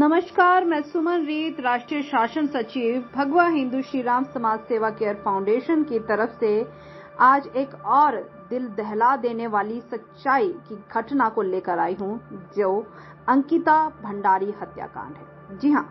नमस्कार, मैं सुमन रीत, राष्ट्रीय शासन सचिव भगवा हिंदू श्री राम समाज सेवा केयर फाउंडेशन की तरफ से आज एक और दिल दहला देने वाली सच्चाई की घटना को लेकर आई हूं, जो अंकिता भंडारी हत्याकांड है। जी हां,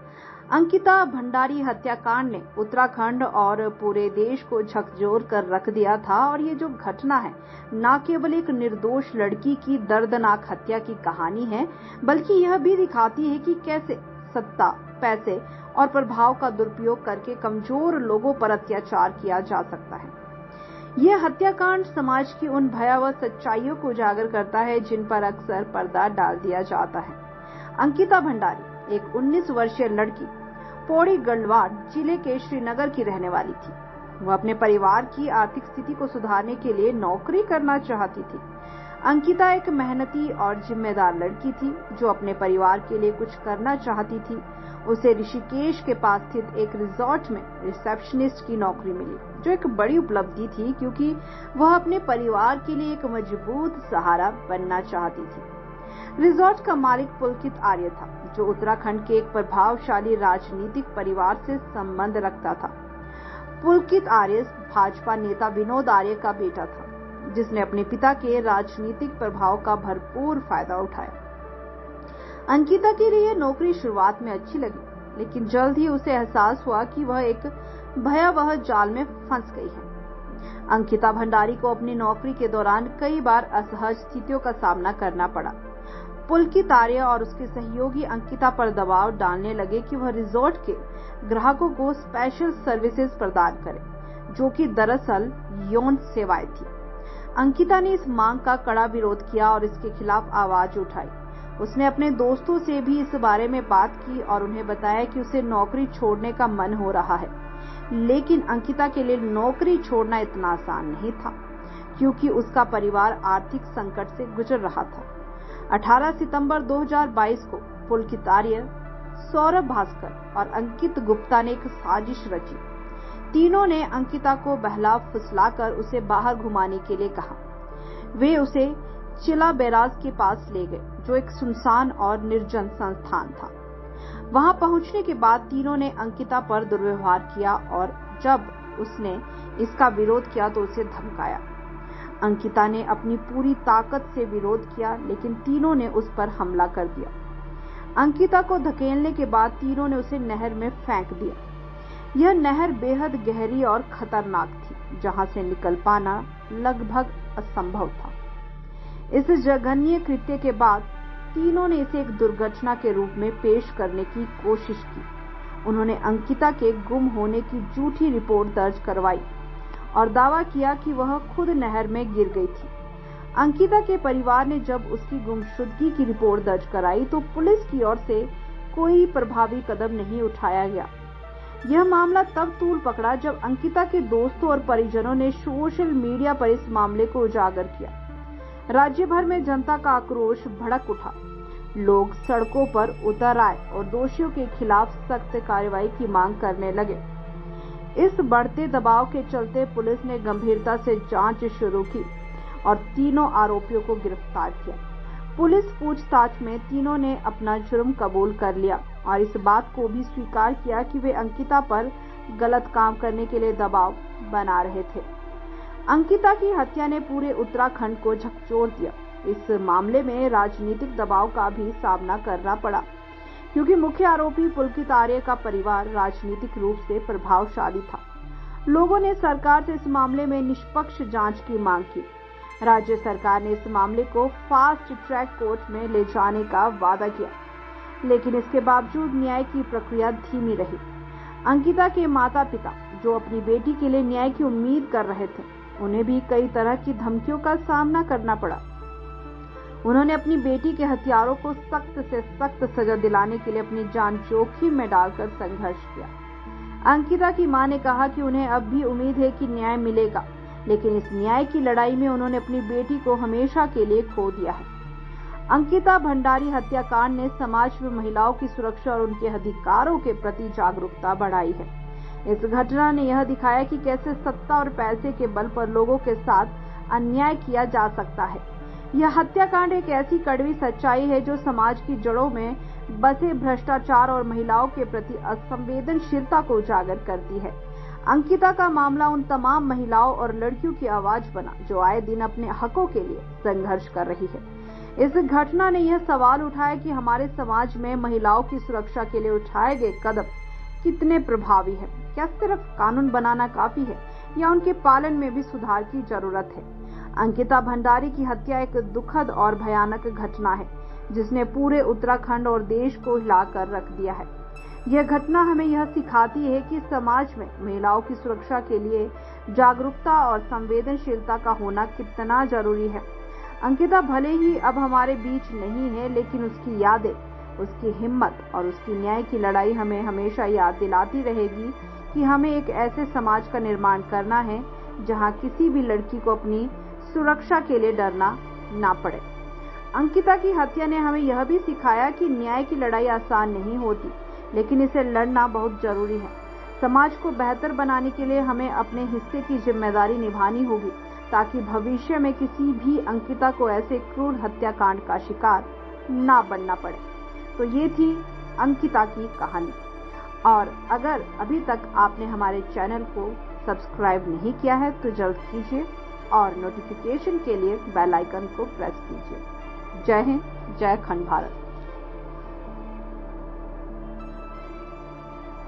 अंकिता भंडारी हत्याकांड ने उत्तराखंड और पूरे देश को झकझोर कर रख दिया था। और ये जो घटना है, न केवल एक निर्दोष लड़की की दर्दनाक हत्या की कहानी है, बल्कि यह भी दिखाती है कि कैसे सत्ता, पैसे और प्रभाव का दुरुपयोग करके कमजोर लोगों पर अत्याचार किया जा सकता है। यह हत्याकांड समाज की उन भयावह सच्चाइयों को उजागर करता है जिन पर अक्सर पर्दा डाल दिया जाता है। अंकिता भंडारी एक 19 वर्षीय लड़की पौड़ी गढ़वाल जिले के श्रीनगर की रहने वाली थी। वह अपने परिवार की आर्थिक स्थिति को सुधारने के लिए नौकरी करना चाहती थी। अंकिता एक मेहनती और जिम्मेदार लड़की थी जो अपने परिवार के लिए कुछ करना चाहती थी। उसे ऋषिकेश के पास स्थित एक रिजॉर्ट में रिसेप्शनिस्ट की नौकरी मिली, जो एक बड़ी उपलब्धि थी क्योंकि वह अपने परिवार के लिए एक मजबूत सहारा बनना चाहती थी। रिजॉर्ट का मालिक पुलकित आर्य था, जो उत्तराखंड के एक प्रभावशाली राजनीतिक परिवार से संबंध रखता था। पुलकित आर्य भाजपा नेता विनोद आर्य का बेटा था, जिसने अपने पिता के राजनीतिक प्रभाव का भरपूर फायदा उठाया। अंकिता के लिए नौकरी शुरुआत में अच्छी लगी, लेकिन जल्द ही उसे एहसास हुआ कि वह एक भयावह जाल में फंस गई है। अंकिता भंडारी को अपनी नौकरी के दौरान कई बार असहज स्थितियों का सामना करना पड़ा। पुलकित आर्य और उसके सहयोगी अंकिता पर दबाव डालने लगे कि वह रिजॉर्ट के ग्राहकों को स्पेशल सर्विसेज प्रदान करे, जो कि दरअसल यौन सेवाएं थी। अंकिता ने इस मांग का कड़ा विरोध किया और इसके खिलाफ आवाज उठाई। उसने अपने दोस्तों से भी इस बारे में बात की और उन्हें बताया कि उसे नौकरी छोड़ने का मन हो रहा है। लेकिन अंकिता के लिए नौकरी छोड़ना इतना आसान नहीं था, क्योंकि उसका परिवार आर्थिक संकट से गुजर रहा था। 18 सितंबर 2022 को पुलकित आर्य, सौरभ भास्कर और अंकित गुप्ता ने एक साजिश रची। तीनों ने अंकिता को बहला फुसलाकर उसे बाहर घुमाने के लिए कहा। वे उसे चिला बैराज के पास ले गए, जो एक सुनसान और निर्जन संस्थान था। वहां पहुंचने के बाद तीनों ने अंकिता पर दुर्व्यवहार किया और जब उसने इसका विरोध किया तो उसे धमकाया। अंकिता ने अपनी पूरी ताकत से विरोध किया, लेकिन तीनों ने उस पर हमला कर दिया। अंकिता को धकेलने के बाद तीनों ने उसे नहर में फेंक दिया। यह नहर बेहद गहरी और खतरनाक थी, जहां से निकल पाना लगभग असंभव था। इस जघन्य कृत्य के बाद तीनों ने इसे एक दुर्घटना के रूप में पेश करने की कोशिश की। उन्होंने अंकिता के गुम होने की झूठी रिपोर्ट दर्ज करवाई और दावा किया कि वह खुद नहर में गिर गई थी। अंकिता के परिवार ने जब उसकी गुमशुदगी की रिपोर्ट दर्ज कराई तो पुलिस की ओर से कोई प्रभावी कदम नहीं उठाया गया। यह मामला तब तूल पकड़ा जब अंकिता के दोस्तों और परिजनों ने सोशल मीडिया पर इस मामले को उजागर किया। राज्य भर में जनता का आक्रोश भड़क उठा। लोग सड़कों पर उतर आए और दोषियों के खिलाफ सख्त कार्रवाई की मांग करने लगे। इस बढ़ते दबाव के चलते पुलिस ने गंभीरता से जांच शुरू की और तीनों आरोपियों को गिरफ्तार किया। पुलिस पूछताछ में तीनों ने अपना जुर्म कबूल कर लिया और इस बात को भी स्वीकार किया कि वे अंकिता पर गलत काम करने के लिए दबाव बना रहे थे। अंकिता की हत्या ने पूरे उत्तराखंड को झकझोर दिया। इस मामले में राजनीतिक दबाव का भी सामना करना पड़ा, क्योंकि मुख्य आरोपी पुलकित आर्य का परिवार राजनीतिक रूप से प्रभावशाली था। लोगों ने सरकार से इस मामले में निष्पक्ष जांच की मांग की। राज्य सरकार ने इस मामले को फास्ट ट्रैक कोर्ट में ले जाने का वादा किया, लेकिन इसके बावजूद न्याय की प्रक्रिया धीमी रही। अंकिता के माता पिता, जो अपनी बेटी के लिए न्याय की उम्मीद कर रहे थे, उन्हें भी कई तरह की धमकियों का सामना करना पड़ा। उन्होंने अपनी बेटी के हत्यारों को सख्त से सख्त सजा दिलाने के लिए अपनी जान जोखिम में डालकर संघर्ष किया। अंकिता की मां ने कहा कि उन्हें अब भी उम्मीद है कि न्याय मिलेगा, लेकिन इस न्याय की लड़ाई में उन्होंने अपनी बेटी को हमेशा के लिए खो दिया है। अंकिता भंडारी हत्याकांड ने समाज में महिलाओं की सुरक्षा और उनके अधिकारों के प्रति जागरूकता बढ़ाई है। इस घटना ने यह दिखाया कि कैसे सत्ता और पैसे के बल पर लोगों के साथ अन्याय किया जा सकता है। यह हत्याकांड एक ऐसी कड़वी सच्चाई है जो समाज की जड़ों में बसे भ्रष्टाचार और महिलाओं के प्रति असंवेदनशीलता को उजागर करती है। अंकिता का मामला उन तमाम महिलाओं और लड़कियों की आवाज बना जो आए दिन अपने हकों के लिए संघर्ष कर रही है। इस घटना ने यह सवाल उठाया कि हमारे समाज में महिलाओं की सुरक्षा के लिए उठाए गए कदम कितने प्रभावी हैं। क्या सिर्फ कानून बनाना काफी है या उनके पालन में भी सुधार की जरूरत है। अंकिता भंडारी की हत्या एक दुखद और भयानक घटना है जिसने पूरे उत्तराखंड और देश को हिलाकर रख दिया है। यह घटना हमें यह सिखाती है कि समाज में महिलाओं की सुरक्षा के लिए जागरूकता और संवेदनशीलता का होना कितना जरूरी है। अंकिता भले ही अब हमारे बीच नहीं है, लेकिन उसकी यादें, उसकी हिम्मत और उसकी न्याय की लड़ाई हमें हमेशा याद दिलाती रहेगी कि हमें एक ऐसे समाज का निर्माण करना है जहां किसी भी लड़की को अपनी सुरक्षा के लिए डरना ना पड़े। अंकिता की हत्या ने हमें यह भी सिखाया कि न्याय की लड़ाई आसान नहीं होती, लेकिन इसे लड़ना बहुत जरूरी है। समाज को बेहतर बनाने के लिए हमें अपने हिस्से की जिम्मेदारी निभानी होगी ताकि भविष्य में किसी भी अंकिता को ऐसे क्रूर हत्याकांड का शिकार ना बनना पड़े। तो ये थी अंकिता की कहानी। और अगर अभी तक आपने हमारे चैनल को सब्सक्राइब नहीं किया है तो जल्द कीजिए और नोटिफिकेशन के लिए बेल आइकन को प्रेस कीजिए। जय हिंद, जय खंड भारत।